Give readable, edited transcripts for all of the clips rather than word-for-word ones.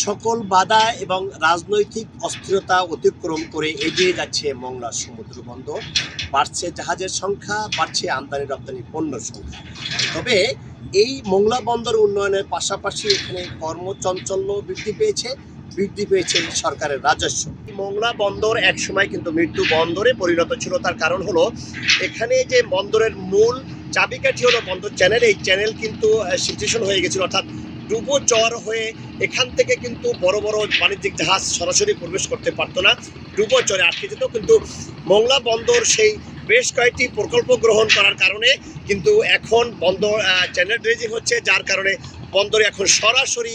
সকল বাধা এবং রাজনৈতিক অস্থিরতা অতিক্রম করে এগিয়ে যাচ্ছে মংলা সমুদ্র বন্দর। বাড়ছে জাহাজের সংখ্যা, বাড়ছে আমদানি রপ্তানি পণ্যের সংখ্যা। তবে এই মংলা বন্দর উন্নয়নের পাশাপাশি এখানে কর্মচঞ্চল্য বৃদ্ধি পেয়েছে সরকারের রাজস্ব। মংলা বন্দর একসময় কিন্তু মৃত্যু বন্দরে পরিণত ছিল। তার কারণ হলো এখানে যে বন্দরের মূল চাবিকাঠি হলো বন্দর চ্যানেল, এই চ্যানেল কিন্তু সিচুয়েশন হয়ে গেছিল, অর্থাৎ ডুবো চর হয়ে এখান থেকে কিন্তু বড় বড় বাণিজ্যিক জাহাজ সরাসরি প্রবেশ করতে পারতো না, ডুবো চরে আটকে যেত। কিন্তু মংলা বন্দর সেই বেশ কয়েকটি প্রকল্প গ্রহণ করার কারণে কিন্তু এখন বন্দর চ্যানেল ড্রেজিং হচ্ছে, যার কারণে বন্দরে এখন সরাসরি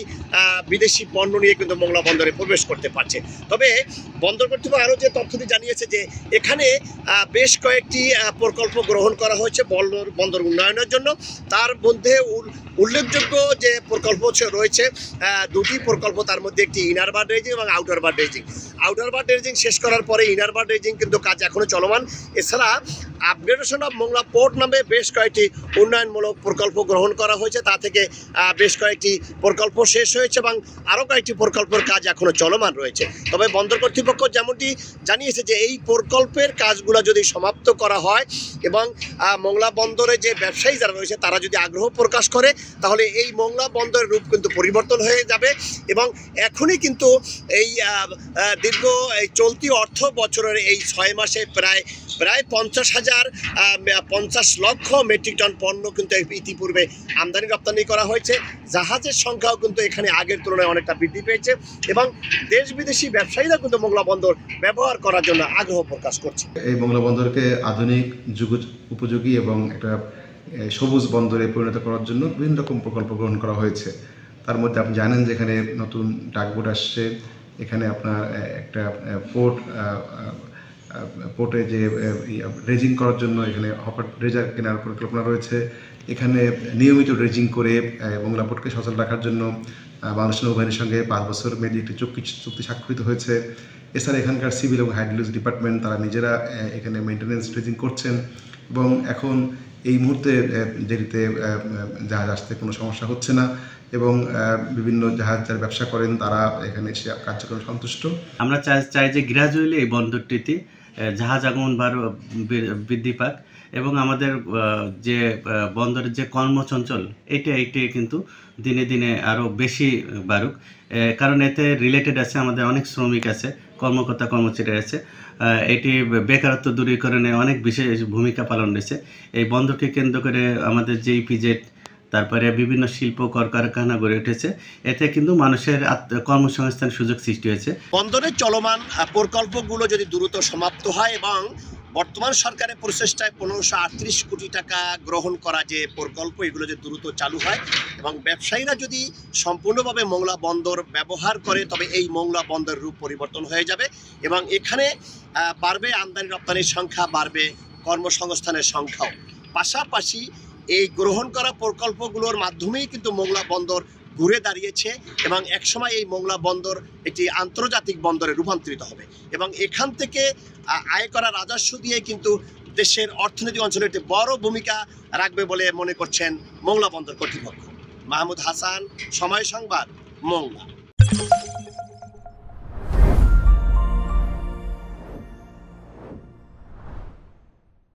বিদেশি পণ্য নিয়ে কিন্তু মংলা বন্দরে প্রবেশ করতে পারছে। তবে বন্দর কর্তৃপক্ষ আরও যে তথ্যটি জানিয়েছে যে এখানে বেশ কয়েকটি প্রকল্প গ্রহণ করা হয়েছে বন্দর উন্নয়নের জন্য। তার মধ্যে উল্লেখযোগ্য যে প্রকল্প রয়েছে দুটি প্রকল্প, তার মধ্যে একটি ইনার বার ড্রেজিং এবং আউটার বার ড্রেজিং। আউটার বার ড্রেজিং শেষ করার পরে ইনার বার ড্রেজিং কিন্তু কাজ এখনও চলমান। এছাড়া আপগ্রেডেশন অফ মংলা পোর্ট নামে বেশ কয়েকটি উন্নয়নমূলক প্রকল্প গ্রহণ করা হয়েছে, তা থেকে বেশ কয়েকটি প্রকল্প শেষ হয়েছে এবং আরও কয়েকটি প্রকল্পের কাজ এখনও চলমান রয়েছে। তবে বন্দর কর্তৃপক্ষ যেমনটি জানিয়েছে যে এই প্রকল্পের কাজগুলো যদি সমাপ্ত করা হয় এবং মংলা বন্দরে যে ব্যবসায়ী যারা রয়েছে তারা যদি আগ্রহ প্রকাশ করে, তাহলে এই মংলা বন্দরের রূপ কিন্তু পরিবর্তন হয়ে যাবে। এবং এখনই কিন্তু এই দীর্ঘ এই চলতি অর্থ বছরের এই 6 মাসে প্রায় 50 লক্ষ মেট্রিক টন পণ্য কিন্তু ইতিপূর্বে আমদানি রপ্তানি করা হয়েছে। জাহাজের সংখ্যাও কিন্তু এখানে আগের তুলনায় অনেকটা বৃদ্ধি পেয়েছে এবং দেশ বিদেশি ব্যবসায়ীরা কিন্তু মংলা বন্দর ব্যবহার করার জন্য আগ্রহ প্রকাশ করছে। এই মংলা বন্দরকে আধুনিক যুগ উপযোগী এবং একটা সবুজ বন্দরে পরিণত করার জন্য বিভিন্ন রকম প্রকল্প গ্রহণ করা হয়েছে। তার মধ্যে আপনি জানেন যে এখানে নতুন ডাকবোট আসছে, এখানে আপনার একটা পোর্টে যে ড্রেজিং করার জন্য এখানে হপার ড্রেজার কেনার পরিকল্পনা রয়েছে। এখানে নিয়মিত ড্রেজিং করে মংলা পোর্টকে সচল রাখার জন্য বাংলাদেশ নৌবাহিনীর সঙ্গে 5 বছর মেয়াদী একটি চুক্তি স্বাক্ষরিত হয়েছে। এছাড়া এখানকার সিভিল এবং হাইড্রোলজি ডিপার্টমেন্ট তারা নিজেরা এখানে মেনটেন্যান্স ড্রেজিং করছেন এবং এখন এই মুহূর্তে দেরিতে জাহাজ আসতে কোনো সমস্যা হচ্ছে না এবং বিভিন্ন জাহাজ যারা ব্যবসা করেন তারা এখানে এসে কার্যক্রমে সন্তুষ্ট। আমরা চাই যে গ্রাজুয়ালি এই বন্দরটিতে জাহাজ আগমন বৃদ্ধি পাক এবং আমাদের যে বন্দরের যে কর্মচঞ্চল এইটাই কিন্তু দিনে দিনে আরও বেশি বাড়ুক। কারণ এতে রিলেটেড আছে আমাদের অনেক শ্রমিক আছে, কর্মচারী আছে। এটি বেকারত্ব দূরীকরণে অনেক বিশেষ ভূমিকা পালন রয়েছে। এই বন্দরকে কেন্দ্র করে আমাদের যে ইপিজেড, তারপরে বিভিন্ন শিল্প কলকারখানা গড়ে উঠেছে। এতে কিন্তু মানুষের কর্মসংস্থান সুযোগ সৃষ্টি হয়েছে। বন্দরের চলমান প্রকল্পগুলো যদি দ্রুত সমাপ্ত হয় এবং বর্তমান সরকারের প্রচেষ্টায় 1538 কোটি টাকা গ্রহণ করা যে প্রকল্প, এগুলো যদি দ্রুত চালু হয় এবং ব্যবসায়ীরা যদি সম্পূর্ণভাবে মংলা বন্দর ব্যবহার করে, তবে এই মংলা বন্দরের রূপ পরিবর্তন হয়ে যাবে এবং এখানে বাড়বে আমদানি রপ্তানির সংখ্যা, বাড়বে কর্মসংস্থানের সংখ্যাও। পাশাপাশি এই গ্রহণ করা প্রকল্পগুলোর মাধ্যমেই কিন্তু মংলা বন্দর ঘুরে দাঁড়িয়েছে এবং একসময় এই মংলা বন্দর একটি আন্তর্জাতিক বন্দরে রূপান্তরিত হবে এবং এখান থেকে আয় করা রাজস্ব দিয়ে কিন্তু দেশের অর্থনৈতিক অঞ্চলে একটি বড় ভূমিকা রাখবে বলে মনে করছেন মংলা বন্দর কর্তৃপক্ষ। মাহমুদ হাসান, সময় সংবাদ, মংলা।